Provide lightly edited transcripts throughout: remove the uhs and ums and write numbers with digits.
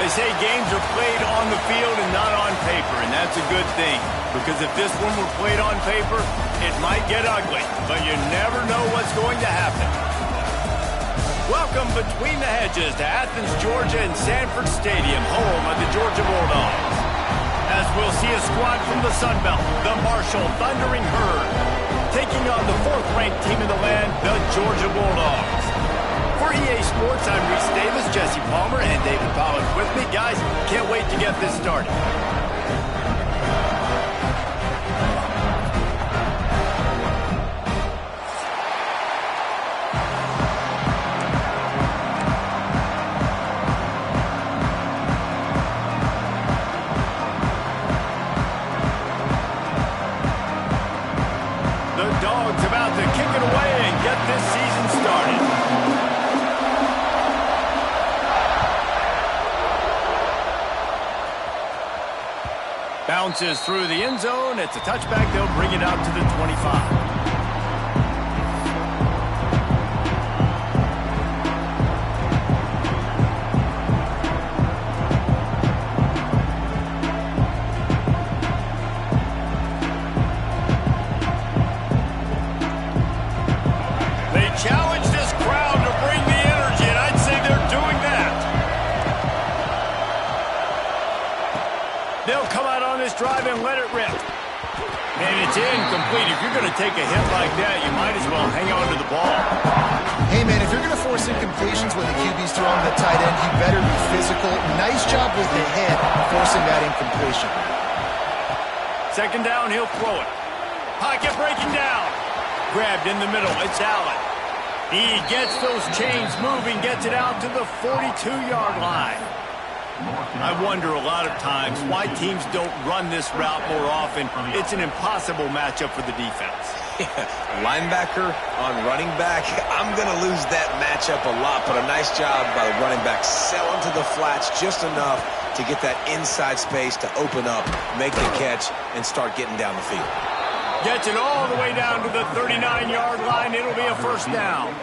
They say games are played on the field and not on paper, and that's a good thing. Because if this one were played on paper, it might get ugly, but you never know what's going to happen. Welcome between the hedges to Athens, Georgia and Sanford Stadium, home of the Georgia Bulldogs. As we'll see a squad from the Sun Belt, the Marshall Thundering Herd, taking on the 4th-ranked team in the land, the Georgia Bulldogs. For EA Sports, I'm Reese Davis, Jesse Palmer, and David Pollack with me. Guys, can't wait to get this started. The Dogs about to kick it away and get this season started. Bounces through the end zone. It's a touchback. They'll bring it out to the 25. They challenge this crowd to bring the energy, and I'd say they're doing that. They'll come out on this drive and let it rip. And it's incomplete. If you're going to take a hit like that, you might as well hang on to the ball. Hey, man, if you're going to force incompletions when the QB's throwing the tight end, you better be physical. Nice job with the hit, forcing that incompletion. Second down, he'll throw it. Pocket breaking down. Grabbed in the middle. It's Allen. He gets those chains moving, gets it out to the 42-yard line. I wonder a lot of times why teams don't run this route more often. It's an impossible matchup for the defense. Linebacker on running back. I'm going to lose that matchup a lot, but a nice job by the running back selling to the flats just enough to get that inside space to open up, make the catch, and start getting down the field. Gets it all the way down to the 39-yard line. It'll be a first down.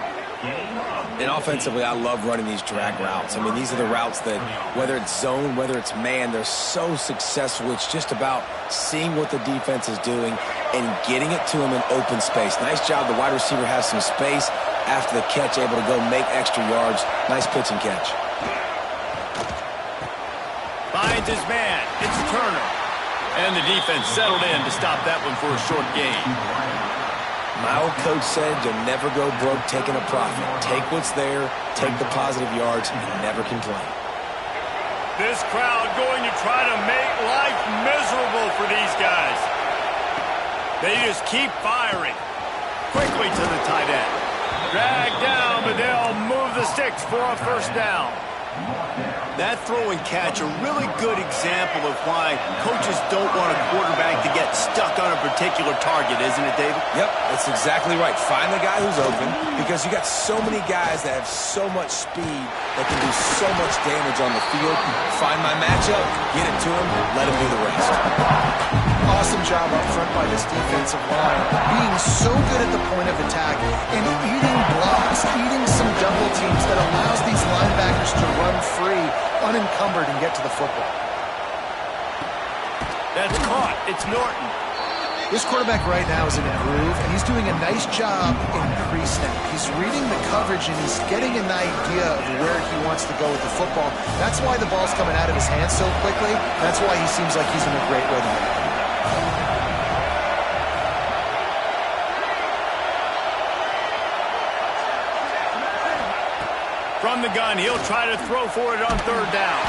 And offensively, I love running these drag routes. I mean, these are the routes that, whether it's zone, whether it's man, they're so successful. It's just about seeing what the defense is doing and getting it to him in open space. Nice job. The wide receiver has some space after the catch, able to go make extra yards. Nice pitch and catch. Finds his man. It's Turner. And the defense settled in to stop that one for a short gain. My old coach said you'll never go broke taking a profit. Take what's there, take the positive yards, and never complain. This crowd going to try to make life miserable for these guys. They just keep firing. Quickly to the tight end. Drag down, but they'll move the sticks for a first down. That throw and catch, a really good example of why coaches don't want a quarterback to get stuck on a particular target, isn't it, David? Yep, that's exactly right. Find the guy who's open, because you got so many guys that have so much speed that can do so much damage on the field. Find my matchup, get it to him, let him do the rest. Awesome job up front by this defensive line, being so good at the point of attack and eating blocks, eating some double teams that allows these linebackers to run free, unencumbered, and get to the football. That's caught. It's Norton. This quarterback right now is in a groove, and he's doing a nice job in pre-snap. He's reading the coverage, and he's getting an idea of where he wants to go with the football. That's why the ball's coming out of his hands so quickly. That's why he seems like he's in a great rhythm. From the gun, he'll try to throw for it on third down.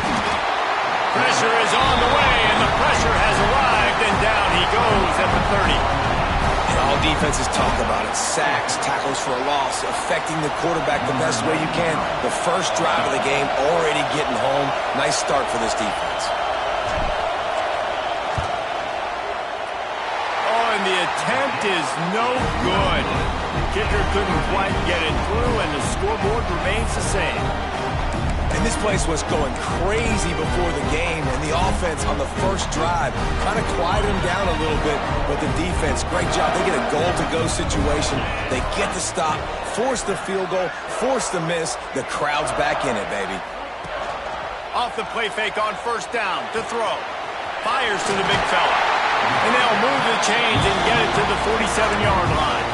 Pressure is on the way, and the pressure has arrived, and down he goes at the 30. And all defenses talk about it. Sacks, tackles for a loss, affecting the quarterback the best way you can. The first drive of the game, already getting home. Nice start for this defense. Oh, and the attempt is no good. Kicker couldn't quite get it through, and the scoreboard remains the same. And this place was going crazy before the game, and the offense on the first drive kind of quieted them down a little bit, but the defense, great job. They get a goal-to-go situation. They get the stop, force the field goal, force the miss. The crowd's back in it, baby. Off the play fake on first down to throw. Fires to the big fella. And they'll move the chains and get it to the 47-yard line.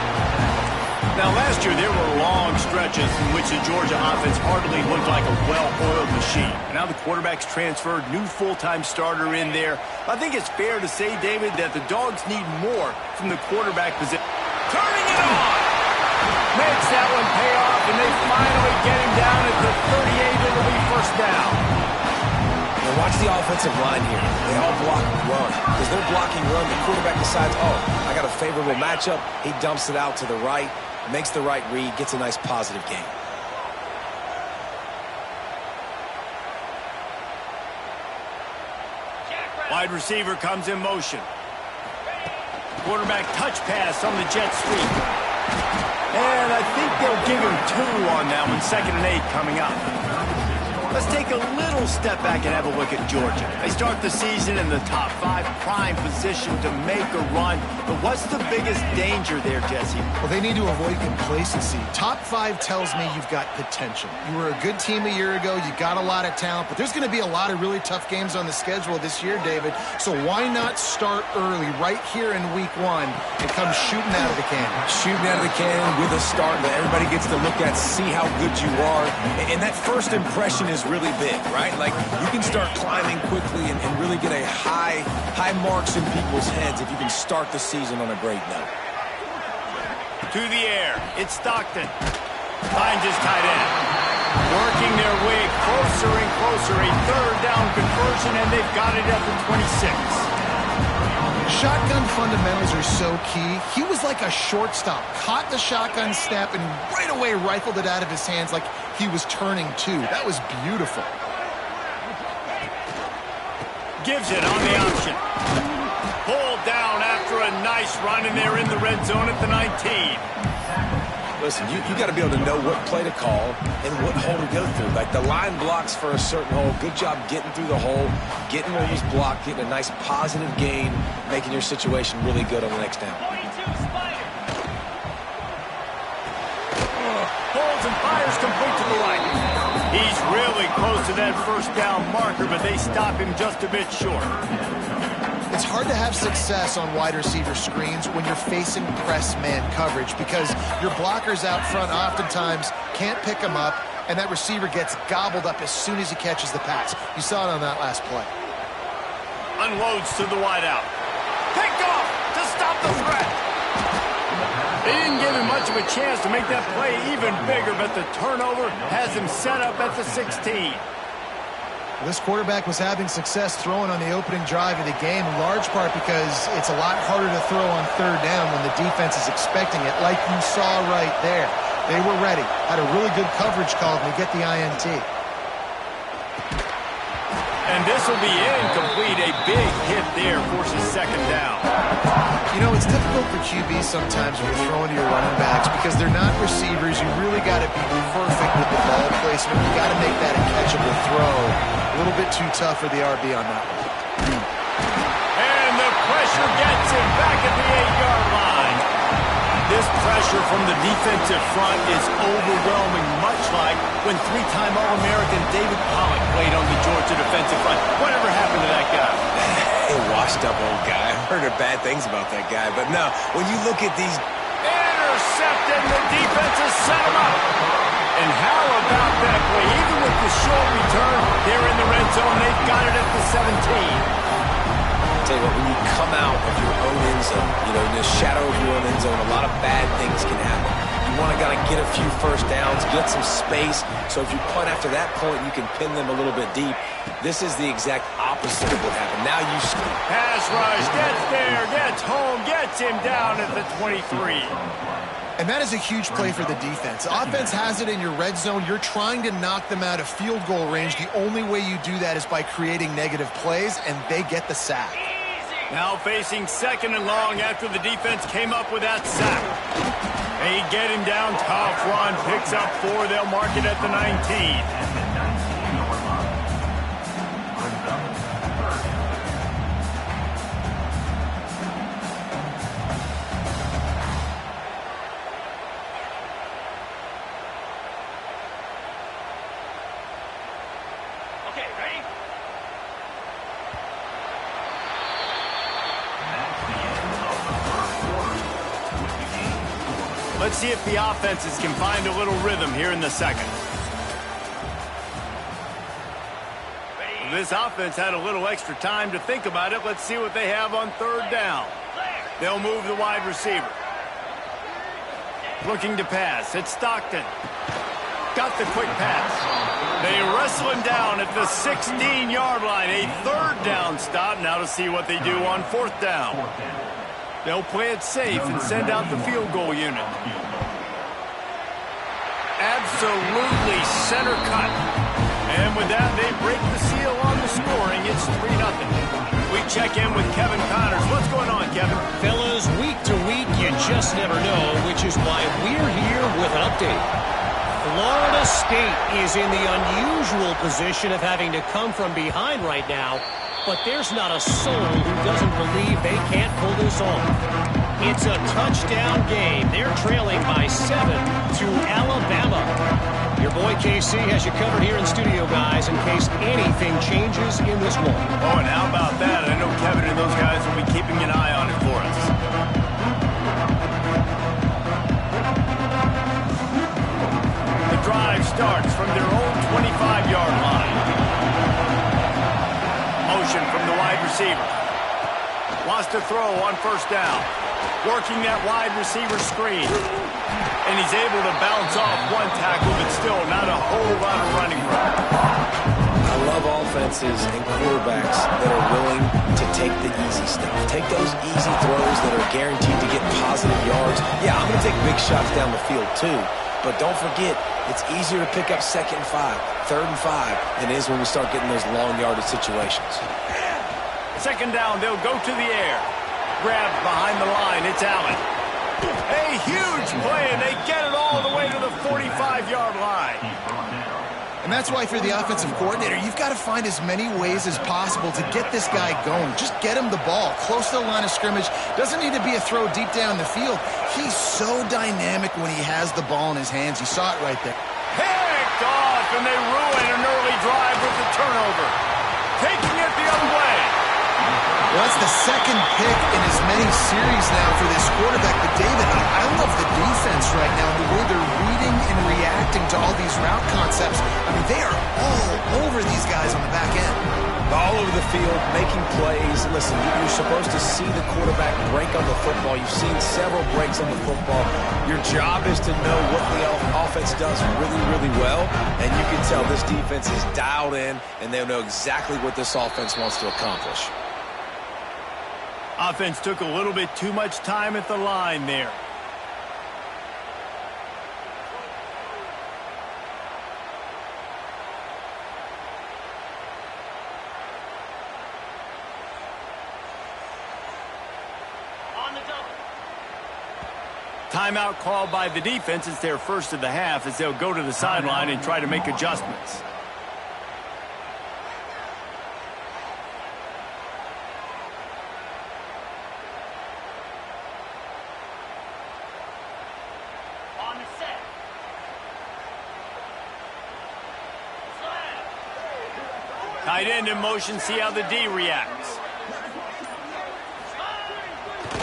Now, last year, there were long stretches in which the Georgia offense hardly looked like a well-oiled machine. Now the quarterback's transferred, new full-time starter in there. I think it's fair to say, David, that the Dogs need more from the quarterback position. Turning it on! Makes that one pay off, and they finally get him down at the 38. It'll be first down. Now watch the offensive line here. They all block run. Because they're blocking run, the quarterback decides, oh, I got a favorable matchup. He dumps it out to the right, makes the right read, gets a nice positive gain. Wide receiver comes in motion. Quarterback touch pass on the jet sweep. And I think they'll give him 2 on that one. 2nd and 8 coming up. Let's take a little step back and have a look at Georgia. They start the season in the top 5, prime position to make a run. But what's the biggest danger there, Jesse? Well, they need to avoid complacency. Top 5 tells me you've got potential. You were a good team a year ago. You got a lot of talent. But there's going to be a lot of really tough games on the schedule this year, David. So why not start early right here in week 1 and come shooting out of the cannon? Shooting out of the cannon with a start that everybody gets to look at, see how good you are. And that first impression is really big, right? Like, you can start climbing quickly and really get a high marks in people's heads if you can start the season on a great note. To the air, it's Stockton. Finds his tight end. Working their way closer and closer. A 3rd down conversion, and they've got it at the 26. Shotgun fundamentals are so key. He was like a shortstop. Caught the shotgun snap and right away rifled it out of his hands like he was turning 2. That was beautiful. Gives it on the option. Pulled down after a nice run, and they're in the red zone at the 19. Listen, you got to be able to know what play to call and what hole to go through. Like, the line blocks for a certain hole. Good job getting through the hole, getting where he's blocked, getting a nice positive gain, making your situation really good on the next down. Holds and fires complete to the right. He's really close to that first down marker, but they stop him just a bit short. It's hard to have success on wide receiver screens when you're facing press man coverage because your blockers out front oftentimes can't pick them up, and that receiver gets gobbled up as soon as he catches the pass. You saw it on that last play. Unloads to the wideout. Picked off to stop the threat. They didn't give him much of a chance to make that play even bigger, but the turnover has him set up at the 16. This quarterback was having success throwing on the opening drive of the game, in large part because it's a lot harder to throw on 3rd down when the defense is expecting it, like you saw right there. They were ready, had a really good coverage call to get the INT. And this will be incomplete. A big hit there forces 2nd down. You know, it's difficult for QBs sometimes when you're throwing to your running backs because they're not receivers. You really got to be perfect with the ball placement. You got to make that a catchable throw. A little bit too tough for the RB on that one. And the pressure gets him back at the 8-yard line. This pressure from the defensive front is overwhelming, much like when 3-time All-American David Pollock played on the Georgia defensive front. Whatever happened to that guy? A washed-up old guy. I've heard bad things about that guy. But no, when you look at these... Intercepted, and the defense has set him up. And how about that play? Even with the short return, they're in the red zone. They've got it at the 17. Tell you what, when you come out of your own end zone, you know, in the shadow of your own end zone, a lot of bad things can happen. You want to get a few first downs, get some space, so if you punt after that point, you can pin them a little bit deep. This is the exact opposite of what happened. Now you score. Pass rush, gets there, gets home, gets him down at the 23. And that is a huge play for the defense. Offense has it in your red zone. You're trying to knock them out of field goal range. The only way you do that is by creating negative plays, and they get the sack. Now facing 2nd and long after the defense came up with that sack. They get him down, tough run, picks up 4. They'll mark it at the 19. Okay, ready? Let's see if the offenses can find a little rhythm here in the second. This offense had a little extra time to think about it. Let's see what they have on third down. They'll move the wide receiver. Looking to pass. It's Stockton. Got the quick pass. They wrestle him down at the 16-yard line. A third down stop. Now to see what they do on fourth down. They'll play it safe and send out the field goal unit. Absolutely center cut. And with that, they break the seal on the scoring. It's 3-0. We check in with Kevin Connors. What's going on, Kevin? Fellas, week to week, you just never know, which is why we're here with an update. Florida State is in the unusual position of having to come from behind right now, but there's not a soul who doesn't believe they can't pull this off. It's a touchdown game. They're trailing by 7 to Alabama. Your boy KC has you covered here in studio, guys, in case anything changes in this one. Oh, and how about that? I know Kevin and those guys will be keeping an eye on it for us. The drive starts from their own 25-yard line. Motion from the wide receiver. Wants to throw on first down. Working that wide receiver screen. And he's able to bounce off one tackle, but still not a whole lot of running room. I love offenses and quarterbacks that are willing to take the easy stuff. Take those easy throws that are guaranteed to get positive yards. Yeah, I'm going to take big shots down the field too. But don't forget, it's easier to pick up 2nd and 5, 3rd and 5 than it is when we start getting those long yardage situations. Second down, they'll go to the air. Grabbed behind the line, it's Allen. A huge play, and they get it all the way to the 45-yard line. And that's why, if you're the offensive coordinator, you've got to find as many ways as possible to get this guy going. Just get him the ball close to the line of scrimmage. Doesn't need to be a throw deep down the field. He's so dynamic when he has the ball in his hands. You saw it right there. Picked off, and they ruin an early drive with the turnover. Taking it the other way. Well, that's the second pick in as many series now for this quarterback. But, David, I love the defense right now, the way they're reading and reacting to all these route concepts. I mean, they are all over these guys on the back end. All over the field, making plays. Listen, you're supposed to see the quarterback break on the football. You've seen several breaks on the football. Your job is to know what the offense does really, really well. And you can tell this defense is dialed in, and they'll know exactly what this offense wants to accomplish. Offense took a little bit too much time at the line there. On the double. Timeout called by the defense. It's their first of the half as they'll go to the sideline and try to make adjustments. Tight end in motion, see how the D reacts.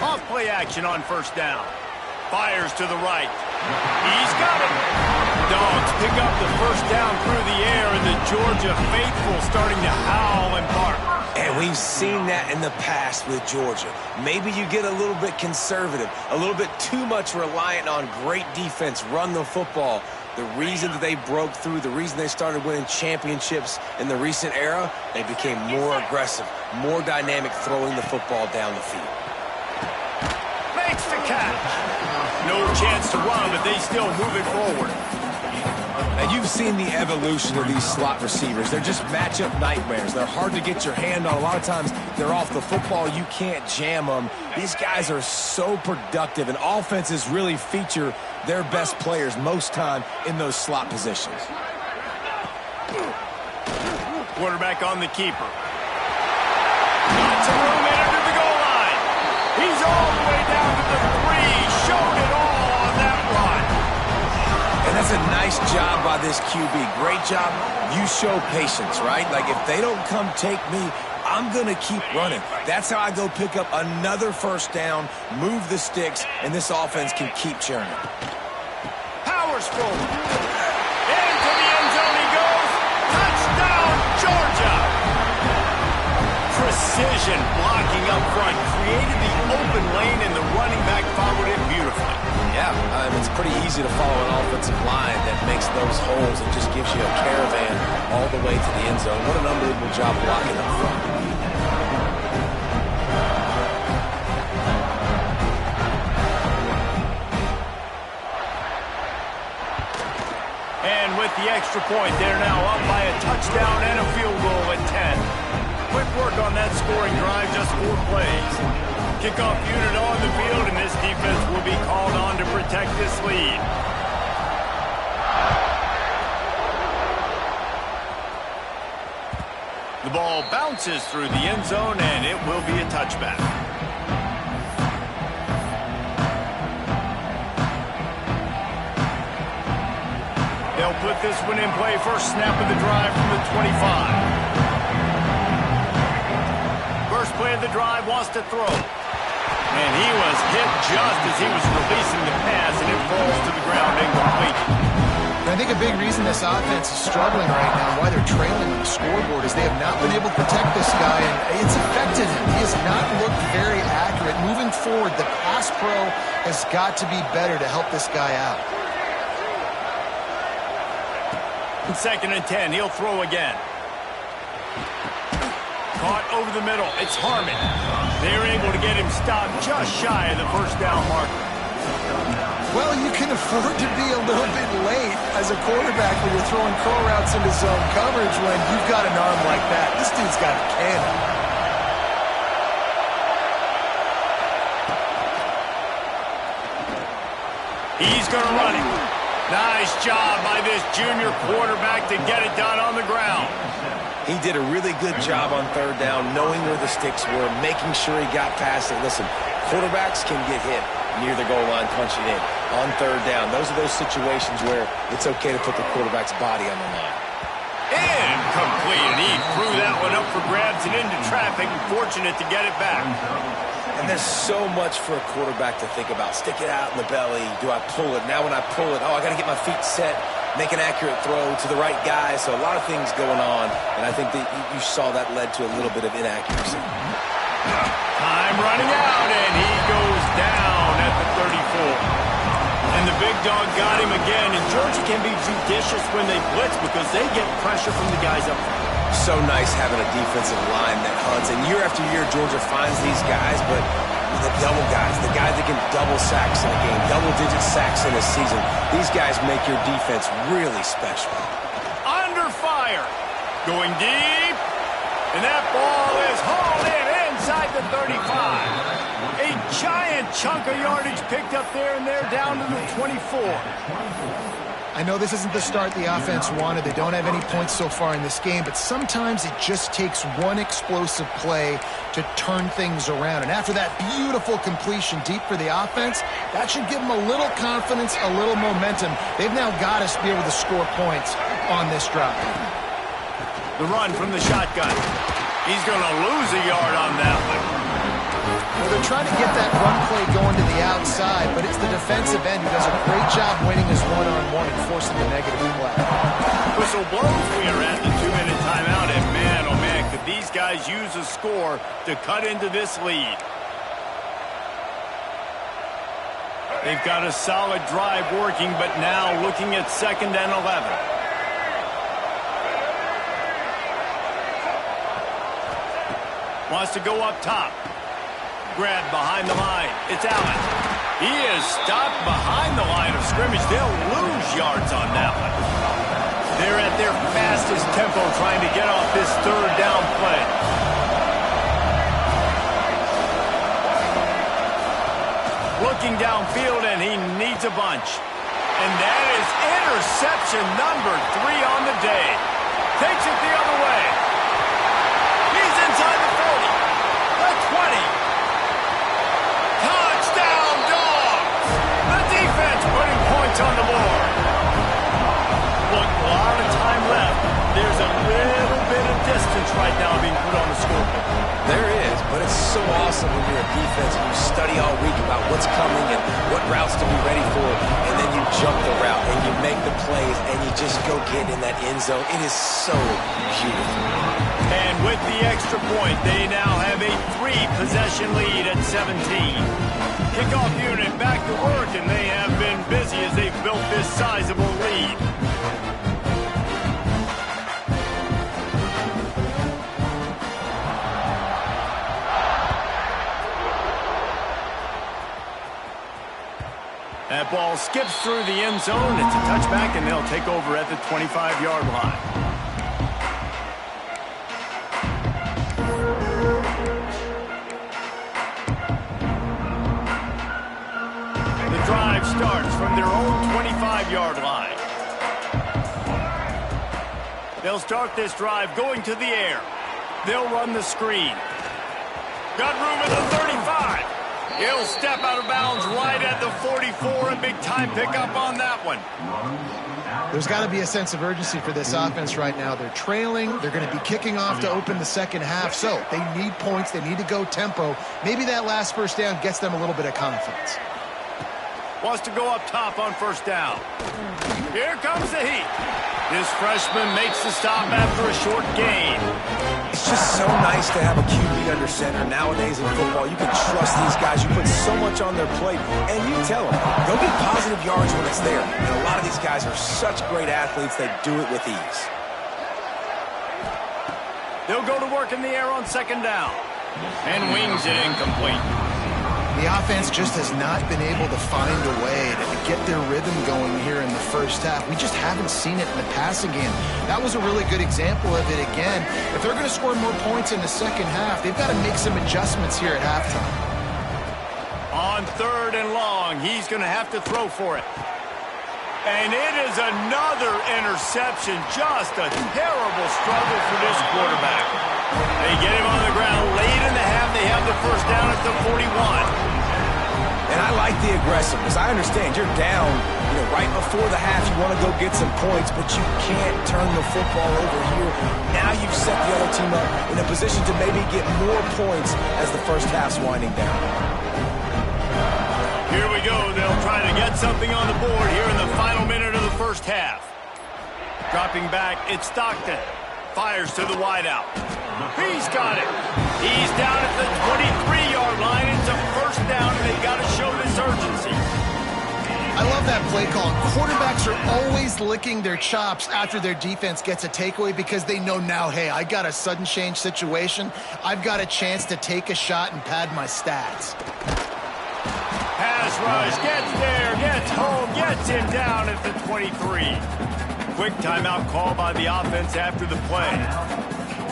Off play action on first down. Fires to the right. He's got it. Dogs pick up the first down through the air, and the Georgia faithful starting to howl and bark. And we've seen that in the past with Georgia. Maybe you get a little bit conservative, a little bit too much reliant on great defense, run the football. The reason that they broke through, the reason they started winning championships in the recent era, they became more aggressive, more dynamic throwing the football down the field. Makes the catch. No chance to run, but they still move it forward. And you've seen the evolution of these slot receivers. They're just matchup nightmares. They're hard to get your hand on. A lot of times they're off the football. You can't jam them. These guys are so productive, and offenses really feature their best players most time in those slot positions. Quarterback on the keeper. Got some room in under the goal line. He's all the way down to the 3. Showed it all on that run. And that's a nice job by this QB. Great job. You show patience, right? Like, if they don't come take me, I'm going to keep running. That's how I go pick up another first down, move the sticks, and this offense can keep churning. Powers forward. Into the end zone he goes. Touchdown, Georgia. Precision blocking up front created the open lane, and the running back followed it beautifully. Yeah, it's pretty easy to follow an offensive line that makes those holes and just gives you a caravan all the way to the end zone. What an unbelievable job blocking up front. And with the extra point, they're now up by a touchdown and a field goal at 10. Quick work on that scoring drive, just 4 plays. Kickoff unit on the field, and this defense will be called on to protect this lead. The ball bounces through the end zone, and it will be a touchback. They'll put this one in play. First snap of the drive from the 25. First play of the drive, wants to throw. And he was hit just as he was releasing the pass, and it falls to the ground incomplete. I think a big reason this offense is struggling right now, why they're trailing on the scoreboard, is they have not been able to protect this guy, and it's affected him. He has not looked very accurate. Moving forward, the pass pro has got to be better to help this guy out. Second and 10, he'll throw again. Caught over the middle, it's Harmon. They're able to get him stopped just shy of the first down marker. Well, you can afford to be a little bit late as a quarterback when you're throwing curl routes into zone coverage when you've got an arm like that. This dude's got a cannon. He's going to run it. Nice job by this junior quarterback to get it done on the ground. He did a really good job on third down, knowing where the sticks were, making sure he got past it. Listen, quarterbacks can get hit near the goal line punching in on third down. Those are those situations where it's okay to put the quarterback's body on the line. Incomplete, and he threw that one up for grabs and into traffic, and fortunate to get it back. And there's so much for a quarterback to think about. Stick it out in the belly. Do I pull it? Now when I pull it, I got to get my feet set, make an accurate throw to the right guy. So a lot of things going on, and I think that you saw that led to a little bit of inaccuracy. Time running out, and he goes down at the 34. And the big dog got him again, and Georgia can be judicious when they blitz because they get pressure from the guys up front. So nice having a defensive line that hunts. And year after year, Georgia finds these guys, but the double guys, the guys that can double sacks in a game, double-digit sacks in a season, these guys make your defense really special. Under fire. Going deep. And that ball is hauled in inside the 35. A giant chunk of yardage picked up there, and they're down to the 24. I know this isn't the start the offense wanted. They don't have any points so far in this game, but sometimes it just takes one explosive play to turn things around. And after that beautiful completion deep for the offense, that should give them a little confidence, a little momentum. They've now got us to be able to score points on this drive. The run from the shotgun. He's going to lose a yard on that one. Well, they're trying to get that run play going to the outside, but it's the defensive end who does a great job winning his one-on-one and forcing the negative play. Whistle blows. We are at the 2-minute timeout, and man, oh man, could these guys use a score to cut into this lead. They've got a solid drive working, but now looking at 2nd and 11. Wants to go up top. Grab behind the line. It's Allen. He is stopped behind the line of scrimmage. They'll lose yards on that one. They're at their fastest tempo trying to get off this third down play. Looking downfield, and he needs a bunch. And that is interception number 3 on the day. Takes it the other way. He's inside the 40. The 20. Touchdown, Dogs! The defense putting points on the board. Look, a lot of time left. There's a little bit of distance right now being put on the scoreboard. so awesome when you're a defense and you study all week about what's coming and what routes to be ready for, and then you jump the route and you make the plays and you just go get in that end zone. It is so beautiful. And with the extra point, they now have a 3-possession lead at 17. Kickoff unit back to work, and they have been busy as they've built this sizable lead. That ball skips through the end zone. It's a touchback, and they'll take over at the 25-yard line. The drive starts from their own 25-yard line. They'll start this drive going to the air. They'll run the screen. Got room at the 35. He'll step out of bounds right at the 44, a big-time pickup on that one. There's got to be a sense of urgency for this offense right now. They're trailing. They're going to be kicking off to open the second half, so they need points. They need to go tempo. Maybe that last first down gets them a little bit of confidence. Wants to go up top on first down. Here comes the heat. This freshman makes the stop after a short gain. It's just so nice to have a QB under center. Nowadays in football, you can trust these guys. You put so much on their plate, and you tell them, go get positive yards when it's there. And a lot of these guys are such great athletes, they do it with ease. They'll go to work in the air on second down. And wings it incomplete. The offense just has not been able to find a way to get their rhythm going here in the first half. We just haven't seen it in the passing game. That was a really good example of it again. If they're going to score more points in the second half, they've got to make some adjustments here at halftime. On third and long, he's going to have to throw for it. And it is another interception. Just a terrible struggle for this quarterback. They get him on the ground late in the half. They have the first down at the 41. And I like the aggressiveness. I understand you're down, right before the half. You want to go get some points, but you can't turn the football over here. Now you've set the other team up in a position to maybe get more points as the first half's winding down. Here we go. They'll try to get something on the board here in the final minute of the first half. Dropping back, it's Stockton. Fires to the wideout. He's got it. He's down at the 23-yard line. It's a first down, and they've got to show this urgency. I love that play call. Quarterbacks are always licking their chops after their defense gets a takeaway because they know now, hey, I got a sudden change situation. I've got a chance to take a shot and pad my stats. Pass rush, gets there, gets home, gets him down at the 23. Quick timeout call by the offense after the play.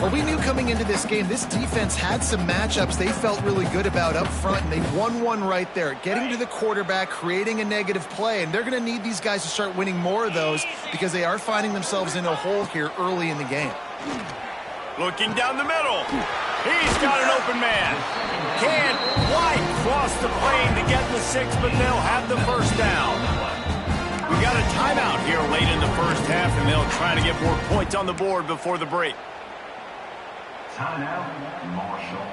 Well, we knew coming into this game, this defense had some matchups they felt really good about up front, and they won one right there, getting to the quarterback, creating a negative play, and they're going to need these guys to start winning more of those because they are finding themselves in a hole here early in the game. Looking down the middle. He's got an open man. Can't quite cross the plane to get the 6, but they'll have the first down. We got a timeout here late in the first half, and they'll try to get more points on the board before the break. Timeout, Marshall.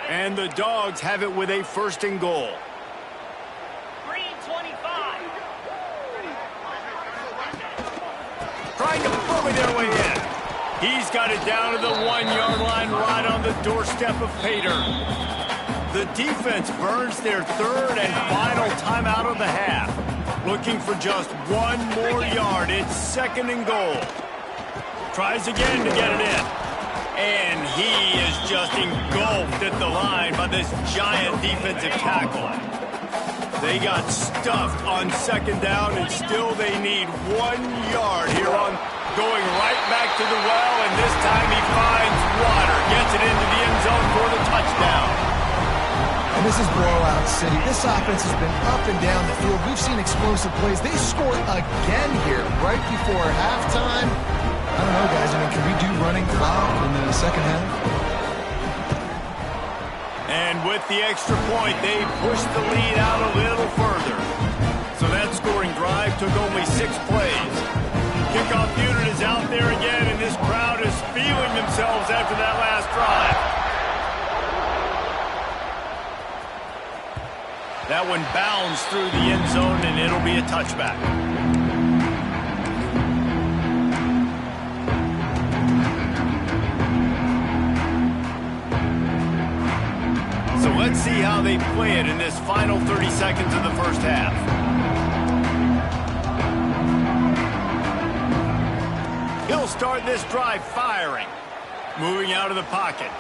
And the Dogs have it with a first and goal. Green 25. Trying to bully their way in. He's got it down to the 1-yard line right on the doorstep of Pater. The defense burns their third and final timeout of the half. Looking for just one more yard. It's second and goal. Tries again to get it in. And he is just engulfed at the line by this giant defensive tackle. They got stuffed on second down, and still they need 1 yard here on going right back to the well, and this time he finds water. Gets it into the end zone for the touchdown. And this is blowout city. This offense has been up and down the field. We've seen explosive plays. They scored again here right before halftime. I don't know, guys. I mean, can we do running clock in the second half? And with the extra point, they pushed the lead out a little further. So that scoring drive took only 6 plays. Kickoff unit is out there again, and this crowd is feeling themselves after that last drive. That one bounds through the end zone, and it'll be a touchback. So let's see how they play it in this final 30 seconds of the first half. He'll start this drive firing. Moving out of the pocket.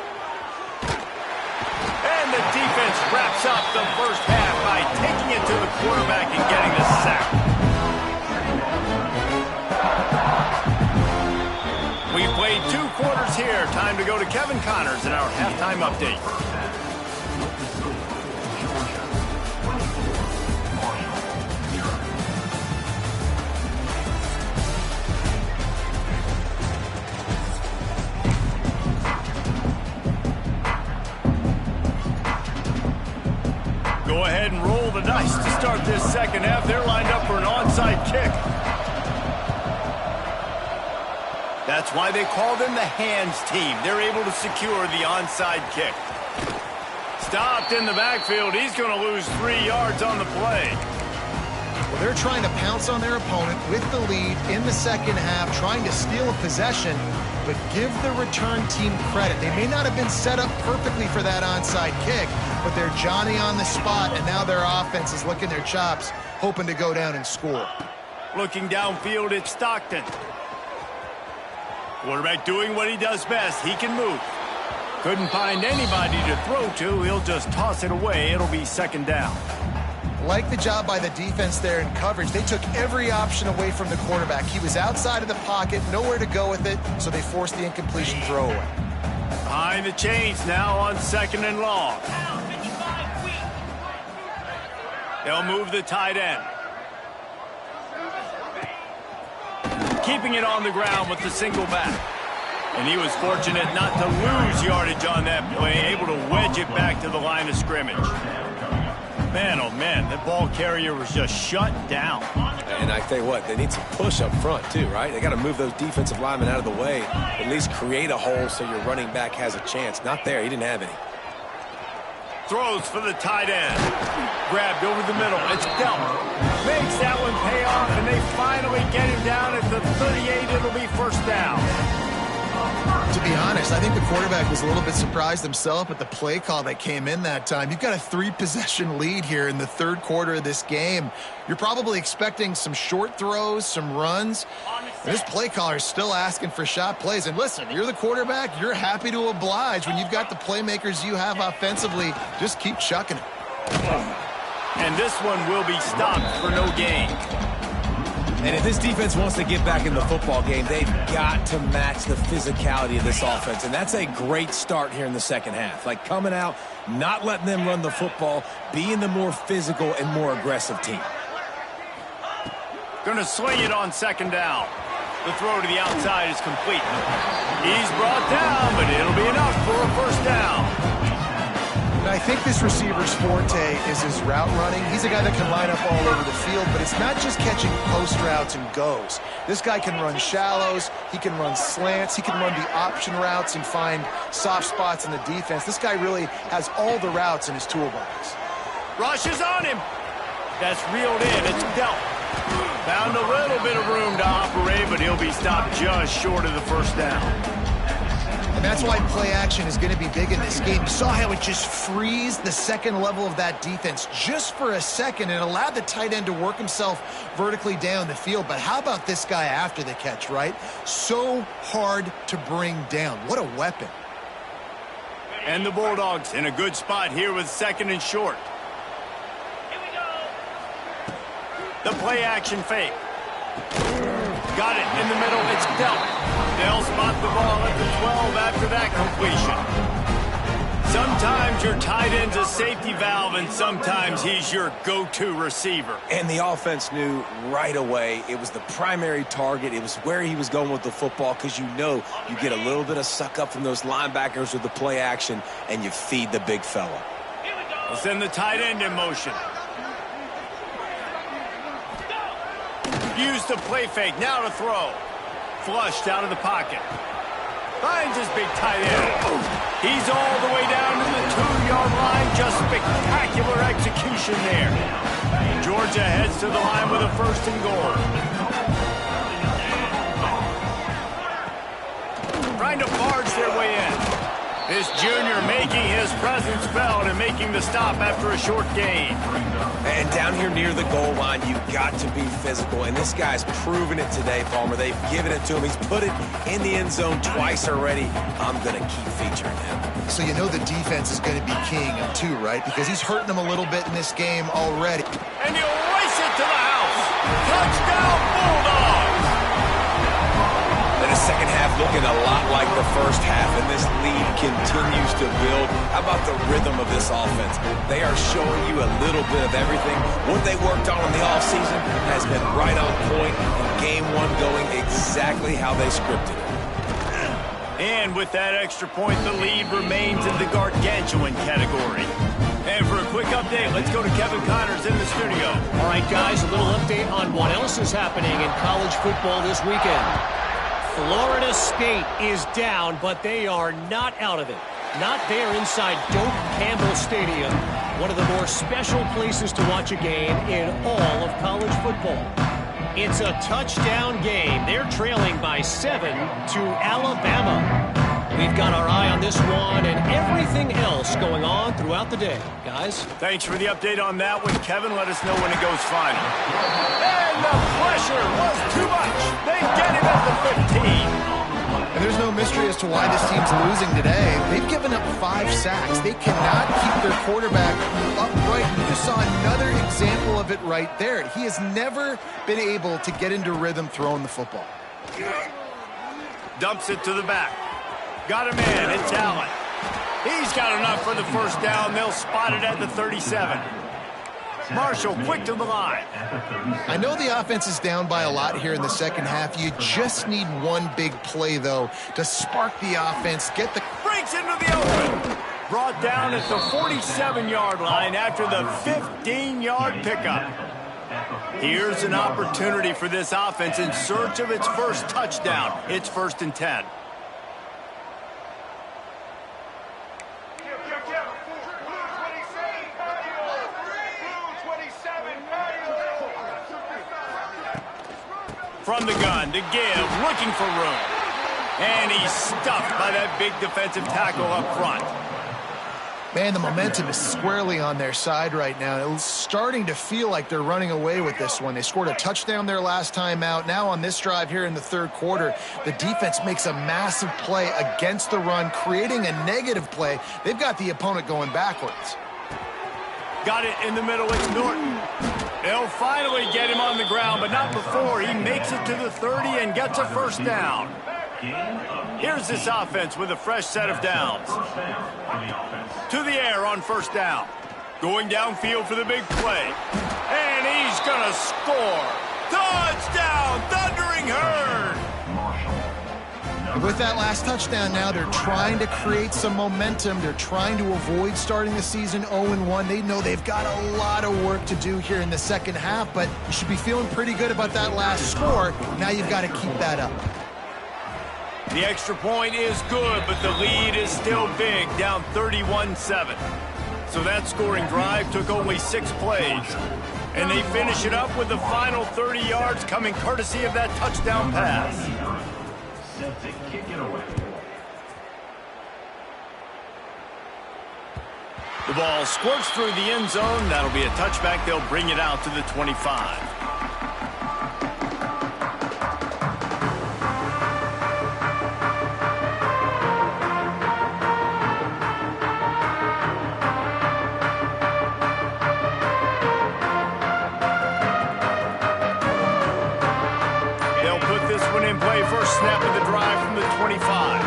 And the defense wraps up the first half by taking it to the quarterback and getting the sack. We've played 2 quarters here. Time to go to Kevin Connors in our halftime update. Go ahead and roll the dice to start this second half. They're lined up for an onside kick. That's why they call them the hands team. They're able to secure the onside kick. Stopped in the backfield. He's going to lose 3 yards on the play. Well, they're trying to pounce on their opponent with the lead in the second half, trying to steal a possession, but give the return team credit. They may not have been set up perfectly for that onside kick, but they're Johnny on the spot, and now their offense is licking their chops, hoping to go down and score. Looking downfield, it's Stockton. Quarterback doing what he does best. He can move. Couldn't find anybody to throw to. He'll just toss it away. It'll be second down. Like the job by the defense there in coverage. They took every option away from the quarterback. He was outside of the pocket, nowhere to go with it, so they forced the incompletion throwaway. Behind the chains now on 2nd and long. They'll move the tight end. Keeping it on the ground with the single back. And he was fortunate not to lose yardage on that play, able to wedge it back to the line of scrimmage. Man, oh man, that ball carrier was just shut down. And I tell you what, they need some push up front too, right? They got to move those defensive linemen out of the way, at least create a hole so your running back has a chance. Not there, he didn't have any. Throws for the tight end. Grabbed over the middle. It's dealt. Makes that one pay off, and they finally get him down at the 38. It'll be first down. To be honest, I think the quarterback was a little bit surprised himself at the play call that came in that time. You've got a 3-possession lead here in the third quarter of this game. You're probably expecting some short throws, some runs. And this play caller is still asking for shot plays. And listen, you're the quarterback. You're happy to oblige when you've got the playmakers you have offensively. Just keep chucking it. And this one will be stopped for no gain. And if this defense wants to get back in the football game, they've got to match the physicality of this offense. And that's a great start here in the second half. Like coming out, not letting them run the football, being the more physical and more aggressive team. Going to swing it on 2nd down. The throw to the outside is complete. He's brought down, but it'll be enough for a first down. And I think this receiver's forte is his route running. He's a guy that can line up all over the field, but it's not just catching post routes and goes. This guy can run shallows, he can run slants, he can run the option routes and find soft spots in the defense. This guy really has all the routes in his toolbox. Rush is on him. That's reeled in. It's dealt. Found a little bit of room to operate, but he'll be stopped just short of the first down. And that's why play action is going to be big in this game. You saw how it just freezed the second level of that defense just for a second and allowed the tight end to work himself vertically down the field. But how about this guy after the catch, right? So hard to bring down. What a weapon. And the Bulldogs in a good spot here with 2nd and short. Here we go. The play action fake. Got it in the middle. It's dealt. They'll spot the ball at the 12 after that completion. Sometimes your tight end's a safety valve, and sometimes he's your go-to receiver. And the offense knew right away it was the primary target. It was where he was going with the football because you know you get a little bit of suck up from those linebackers with the play action, and you feed the big fella. Here we go. We'll send the tight end in motion. Use the play fake. Now to throw. Flushed out of the pocket. Finds his big tight end. He's all the way down to the 2-yard line. Just spectacular execution motion there. Georgia heads to the line with a 1st and goal. Trying to barge their way in. This junior making his presence felt and making the stop after a short gain. And down here near the goal line, you've got to be physical. And this guy's proven it today, Palmer. They've given it to him. He's put it in the end zone twice already. I'm going to keep featuring him. So you know the defense is going to be keying him too, right? Because he's hurting them a little bit in this game already. And he'll race it to the house. Touchdown, Bulldogs! And the second half looking a lot like the first half, and this lead continues to build. How about the rhythm of this offense? They are showing you a little bit of everything. What they worked on in the offseason has been right on point, and game one going exactly how they scripted it. And with that extra point, the lead remains in the gargantuan category. And for a quick update, let's go to Kevin Connors in the studio. All right, guys, a little update on what else is happening in college football this weekend. Florida State is down, but they are not out of it. Not there inside Doak Campbell Stadium, one of the more special places to watch a game in all of college football. It's a touchdown game. They're trailing by 7 to Alabama. We've got our eye on this one and everything else going on throughout the day. Guys? Thanks for the update on that one, Kevin. Let us know when it goes final. And the pressure was too much. They get him at the 15. And there's no mystery as to why this team's losing today. They've given up 5 sacks. They cannot keep their quarterback upright. You just saw another example of it right there. He has never been able to get into rhythm throwing the football. Dumps it to the back. Got a man, it's Allen. He's got enough for the 1st down. They'll spot it at the 37. Marshall quick to the line. I know the offense is down by a lot here in the second half. You just need one big play, though, to spark the offense, get the... Breaks into the open. Brought down at the 47-yard line after the 15-yard pickup. Here's an opportunity for this offense in search of its first touchdown. It's 1st and 10. From the gun to give, looking for room. And he's stuffed by that big defensive tackle up front. Man, the momentum is squarely on their side right now. It's starting to feel like they're running away with this one. They scored a touchdown their last time out. Now on this drive here in the 3rd quarter, the defense makes a massive play against the run, creating a negative play. They've got the opponent going backwards. Got it in the middle, it's Norton. They'll finally get him on the ground, but not before he makes it to the 30 and gets a 1st down. Here's this offense with a fresh set of downs. To the air on 1st down. Going downfield for the big play. And he's going to score. Touchdown, Thundering Herd! With that last touchdown now, they're trying to create some momentum. They're trying to avoid starting the season 0-1. They know they've got a lot of work to do here in the second half, but you should be feeling pretty good about that last score. Now you've got to keep that up. The extra point is good, but the lead is still big, down 31-7. So that scoring drive took only 6 plays. And they finish it up with the final 30 yards coming courtesy of that touchdown pass. The ball squirts through the end zone. That'll be a touchback. They'll bring it out to the 25. They'll put this one in play. First snap of the drive from the 25.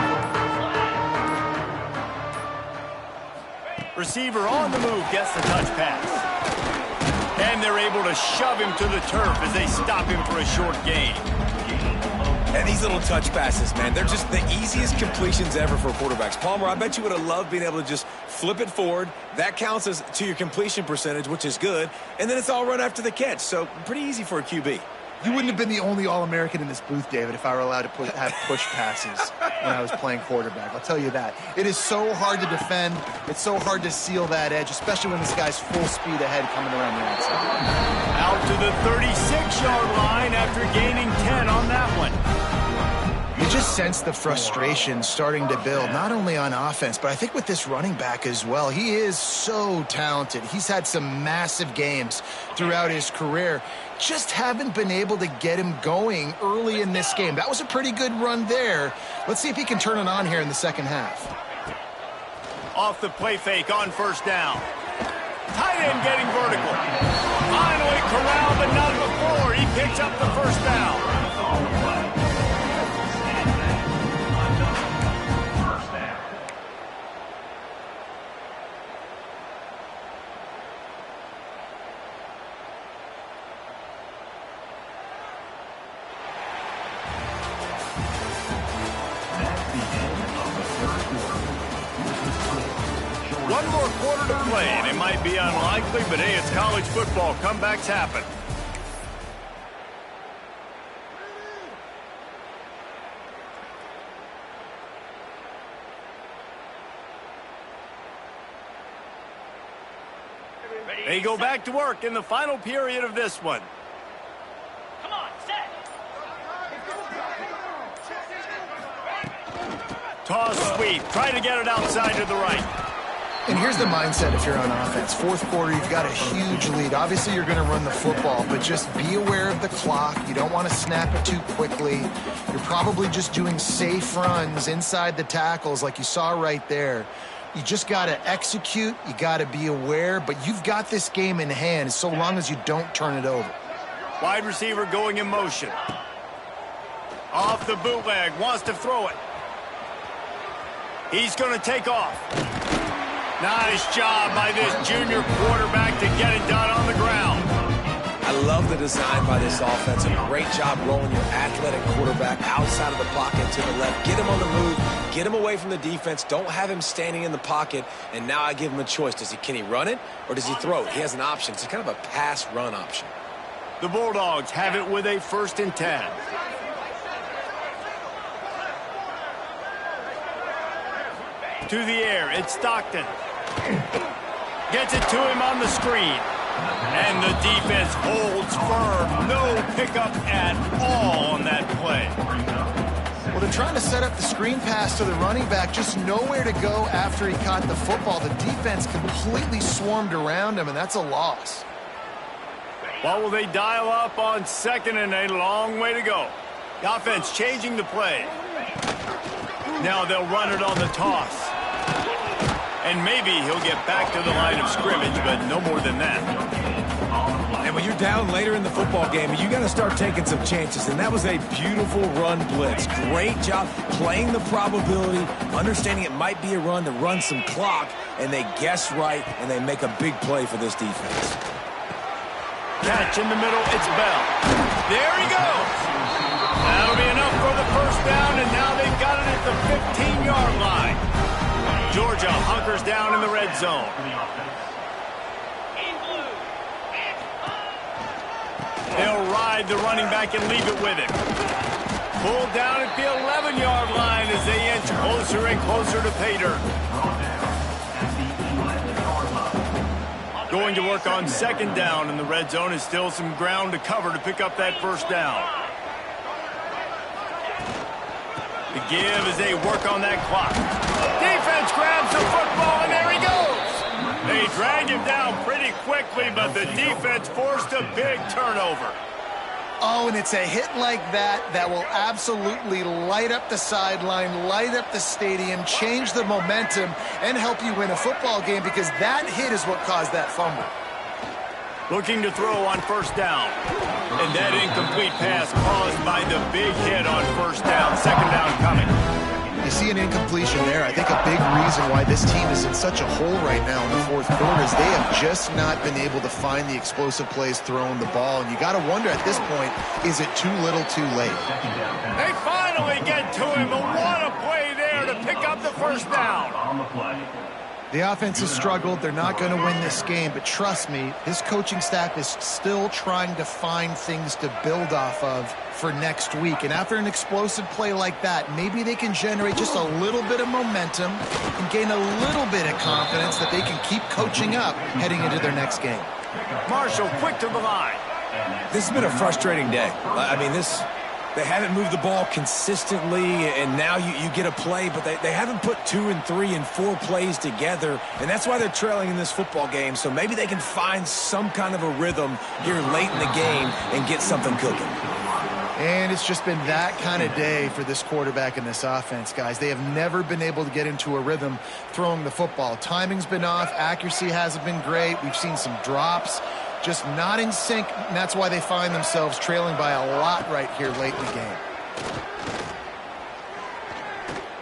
Receiver on the move gets the touch pass. And they're able to shove him to the turf as they stop him for a short gain. And these little touch passes, man, they're just the easiest completions ever for quarterbacks. Palmer, I bet you would have loved being able to just flip it forward. That counts as to your completion percentage, which is good. And then it's all run after the catch, so pretty easy for a QB. You wouldn't have been the only All-American in this booth, David, if I were allowed to have push passes when I was playing quarterback. I'll tell you that. It is so hard to defend. It's so hard to seal that edge, especially when this guy's full speed ahead coming around the outside. Out to the 36-yard line after gaining 10 on that one. You just sense the frustration starting to build, not only on offense, but I think with this running back as well. He is so talented. He's had some massive games throughout his career. Just haven't been able to get him going early in this game. That was a pretty good run there. Let's see if he can turn it on here in the second half. Off the play fake on first down. Tight end getting vertical. Finally corralled, but not before. He picks up the first down. One more quarter to play, and it might be unlikely, but hey, it's college football. Comebacks happen. They go back to work in the final period of this one. Come on, set. Toss sweep. Try to get it outside to the right. And here's the mindset if you're on offense. Fourth quarter, you've got a huge lead. Obviously, you're going to run the football, but just be aware of the clock. You don't want to snap it too quickly. You're probably just doing safe runs inside the tackles like you saw right there. You just got to execute. You got to be aware, but you've got this game in hand so long as you don't turn it over. Wide receiver going in motion. Off the bootleg, wants to throw it. He's going to take off. Nice job by this junior quarterback to get it done on the ground. I love the design by this offense. A great job rolling your athletic quarterback outside of the pocket to the left. Get him on the move. Get him away from the defense. Don't have him standing in the pocket. And now I give him a choice. Can he run it or does he throw it? He has an option. It's kind of a pass-run option. The Bulldogs have it with a 1st and 10. To the air, it's Stockton. Gets it to him on the screen. And the defense holds firm. No pickup at all on that play. Well, they're trying to set up the screen pass to the running back, just nowhere to go after he caught the football. The defense completely swarmed around him, and that's a loss. What will they dial up on 2nd and a long way to go? The offense changing the play. Now they'll run it on the toss. And maybe he'll get back to the line of scrimmage, but no more than that. And when you're down later in the football game, you got to start taking some chances. And that was a beautiful run blitz. Great job playing the probability, understanding it might be a run to run some clock, and they guess right, and they make a big play for this defense. Catch in the middle, it's Bell. There he goes. That'll be enough for the first down, and now they've got it at the 15-yard line. Georgia hunkers down in the red zone. They'll ride the running back and leave it with him. Pulled down at the 11-yard line as they inch closer and closer to pay dirt. Going to work on 2nd down in the red zone is still some ground to cover to pick up that first down. The give as they work on that clock. Defense grabs the football, and there he goes. They drag him down pretty quickly, but the defense forced a big turnover. Oh, and it's a hit like that that will absolutely light up the sideline, light up the stadium, change the momentum, and help you win a football game because that hit is what caused that fumble. Looking to throw on 1st down. And that incomplete pass caused by the big hit on 1st down. 2nd down coming. You see an incompletion there. I think a big reason why this team is in such a hole right now in the fourth quarter is they have just not been able to find the explosive plays throwing the ball. And you got to wonder at this point, is it too little too late? They finally get to him, but what a play there to pick up the 1st down. The offense has struggled. They're not going to win this game, but trust me, his coaching staff is still trying to find things to build off of for next week. And after an explosive play like that, maybe they can generate just a little bit of momentum and gain a little bit of confidence that they can keep coaching up heading into their next game. Marshall, quick to the line. This has been a frustrating day. I mean, they haven't moved the ball consistently, and now you get a play, but they haven't put 2 and 3 and 4 plays together, and that's why they're trailing in this football game. So maybe they can find some kind of a rhythm here late in the game and get something cooking. And it's just been that kind of day for this quarterback and this offense, guys. They have never been able to get into a rhythm throwing the football. Timing's been off. Accuracy hasn't been great. We've seen some drops. Just not in sync, and that's why they find themselves trailing by a lot right here late in the game.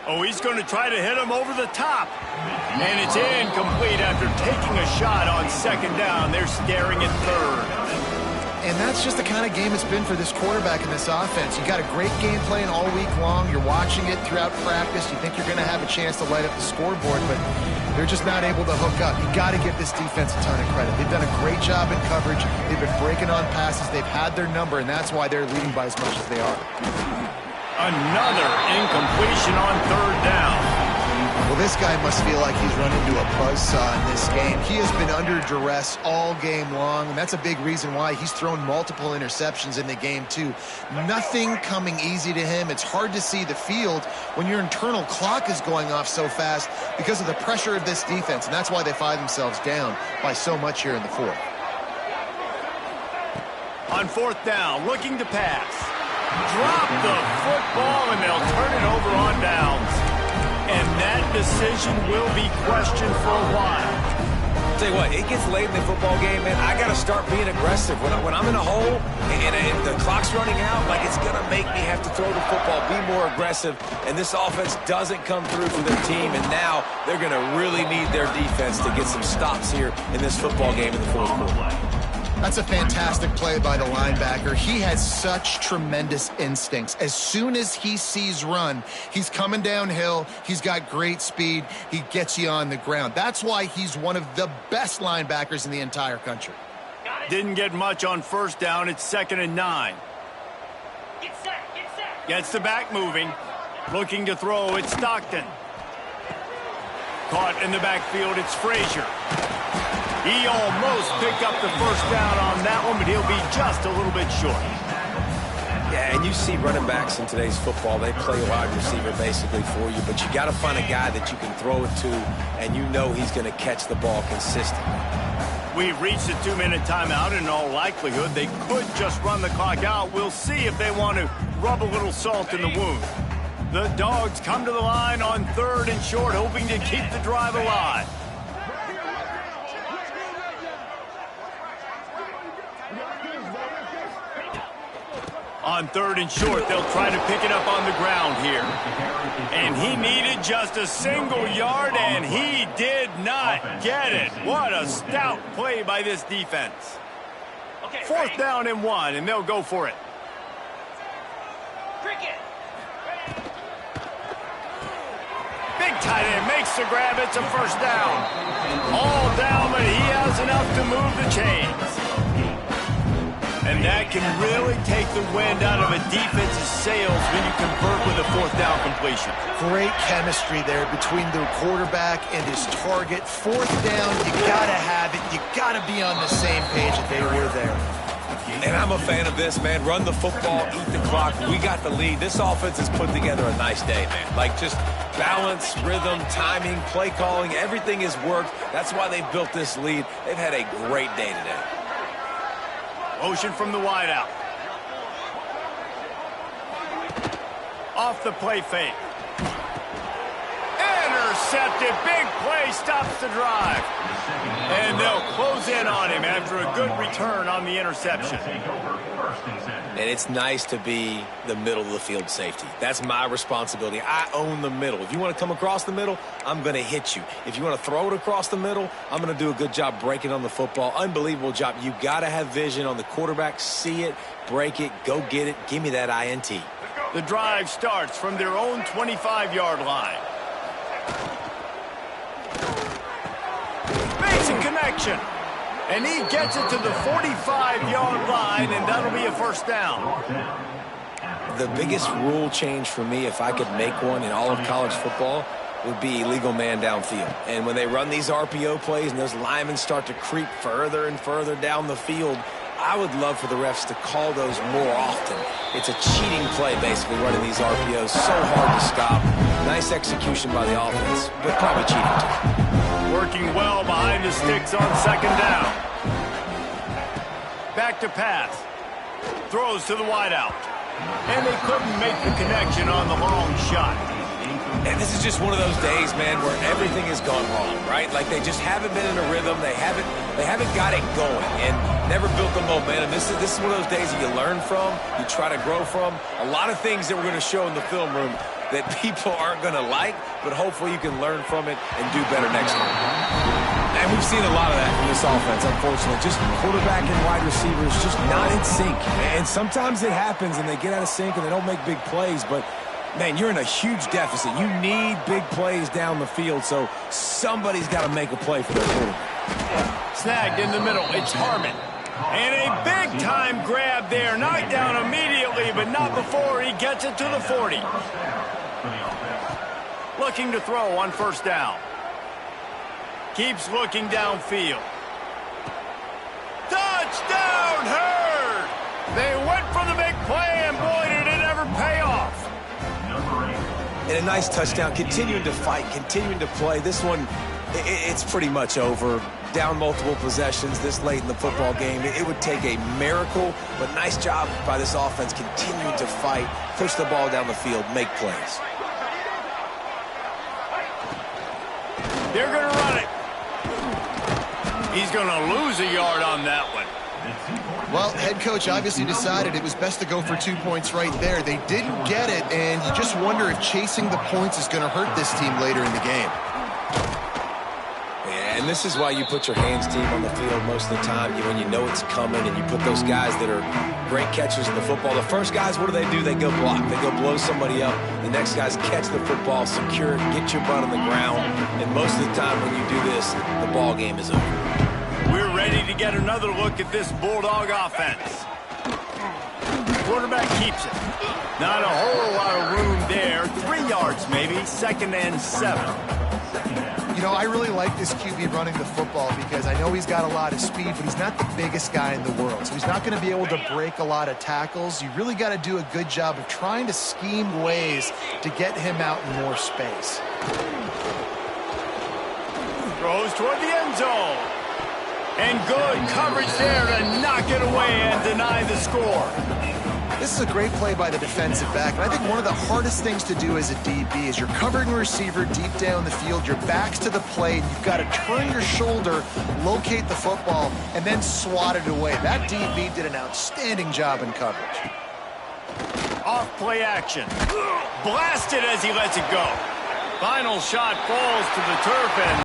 Oh, he's going to try to hit him over the top. And it's incomplete after taking a shot on second down. They're staring at third. And that's just the kind of game it's been for this quarterback and this offense. You got a great game plan all week long. You're watching it throughout practice. You think you're going to have a chance to light up the scoreboard, but they're just not able to hook up. You got to give this defense a ton of credit. They've done a great job in coverage. They've been breaking on passes. They've had their number, and that's why they're leading by as much as they are. Another incompletion on third down. Well, this guy must feel like he's run into a buzzsaw in this game. He has been under duress all game long, and that's a big reason why he's thrown multiple interceptions in the game, too. Nothing coming easy to him. It's hard to see the field when your internal clock is going off so fast because of the pressure of this defense, and that's why they find themselves down by so much here in the fourth. On fourth down, looking to pass. Drop the football, and they'll turn it over on downs. And that decision will be questioned for a while. Tell you what, it gets late in the football game, man. I got to start being aggressive. When I'm in a hole and the clock's running out, like, it's going to make me have to throw the football, be more aggressive. And this offense doesn't come through for their team, and now they're going to really need their defense to get some stops here in this football game in the fourth quarter. That's a fantastic play by the linebacker. He has such tremendous instincts. As soon as he sees run, he's coming downhill. He's got great speed. He gets you on the ground. That's why he's one of the best linebackers in the entire country. Didn't get much on first down. It's 2nd and 9. Get set, get set. Gets the back moving. Looking to throw. It's Stockton. Caught in the backfield. It's Frazier. He almost picked up the first down on that one, but he'll be just a little bit short. Yeah, and you see running backs in today's football, they play wide receiver basically for you, but you got to find a guy that you can throw it to, and you know he's going to catch the ball consistently. We've reached a 2-minute timeout, and in all likelihood, they could just run the clock out. We'll see if they want to rub a little salt in the wound. The Dogs come to the line on 3rd and short, hoping to keep the drive alive. On 3rd and short, they'll try to pick it up on the ground here. And he needed just a single yard, and he did not get it. What a stout play by this defense. Fourth down and 1, and they'll go for it. Cricket. Big tight end makes the grab. It's a first down. All down, but he has enough to move the chains. And that can really take the wind out of a defense's sails when you convert with a fourth down completion. Great chemistry there between the quarterback and his target. Fourth down, you got to have it. You got to be on the same page that they were there. And I'm a fan of this, man. Run the football, eat the clock. We got the lead. This offense has put together a nice day, man. Like, just balance, rhythm, timing, play calling, everything has worked. That's why they built this lead. They've had a great day today. Motion from the wideout. Off the play fake. Intercepted. Big play stops the drive. And they'll close in on him after a good return on the interception. And it's nice to be the middle of the field safety. That's my responsibility. I own the middle. If you want to come across the middle, I'm going to hit you. If you want to throw it across the middle, I'm going to do a good job breaking on the football. Unbelievable job. You got to have vision on the quarterback. See it, break it, go get it. Give me that INT. The drive starts from their own 25-yard line. connection. And he gets it to the 45-yard line, and that'll be a first down. The biggest rule change for me, if I could make one in all of college football, would be illegal man downfield. And when they run these RPO plays and those linemen start to creep further and further down the field, I would love for the refs to call those more often. It's a cheating play, basically, running these RPOs. So hard to stop. Nice execution by the offense, but probably cheating too. Working well behind the sticks on second down. Back to pass. Throws to the wideout. And they couldn't make the connection on the long shot. And this is just one of those days, man, where everything has gone wrong, right? Like they just haven't been in a rhythm. They haven't got it going and never built the momentum. This is one of those days that you learn from, you try to grow from. A lot of things that we're going to show in the film room that people aren't going to like, but hopefully you can learn from it and do better next time. And we've seen a lot of that from this offense, unfortunately. Just quarterback and wide receivers just not in sync. And sometimes it happens and they get out of sync and they don't make big plays, but man, you're in a huge deficit. You need big plays down the field, so somebody's got to make a play for their quarterback. Snagged in the middle. It's Harmon. And a big-time grab there. Knocked down immediately, but not before he gets it to the 40. Looking to throw on first down. Keeps looking downfield. Touchdown, Herd! They went for the big play, and boy, did it ever pay off. And a nice touchdown, continuing to fight, continuing to play. This one, it's pretty much over. Down multiple possessions this late in the football game. It would take a miracle, but nice job by this offense continuing to fight, push the ball down the field, make plays. They're going to run it. He's going to lose a yard on that one. Well, head coach obviously decided it was best to go for 2 points right there. They didn't get it, and you just wonder if chasing the points is going to hurt this team later in the game. Yeah, and this is why you put your hands team on the field most of the time when you know it's coming, and you put those guys that are great catchers in the football. The first guys, what do? They go block. They go blow somebody up. The next guys catch the football, secure it, get your butt on the ground, and most of the time when you do this, the ball game is over. We're ready to get another look at this Bulldog offense. Quarterback keeps it. Not a whole lot of room there. 3 yards maybe, 2nd and 7. You know, I really like this QB running the football because I know he's got a lot of speed, but he's not the biggest guy in the world. So he's not going to be able to break a lot of tackles. You really got to do a good job of trying to scheme ways to get him out in more space. Throws toward the end zone. And good coverage there to knock it away and deny the score. This is a great play by the defensive back, and I think one of the hardest things to do as a DB is you're covering a receiver deep down the field, your back's to the play, and you've got to turn your shoulder, locate the football, and then swat it away. That DB did an outstanding job in coverage. Off play action. Blasted as he lets it go. Final shot falls to the turf, and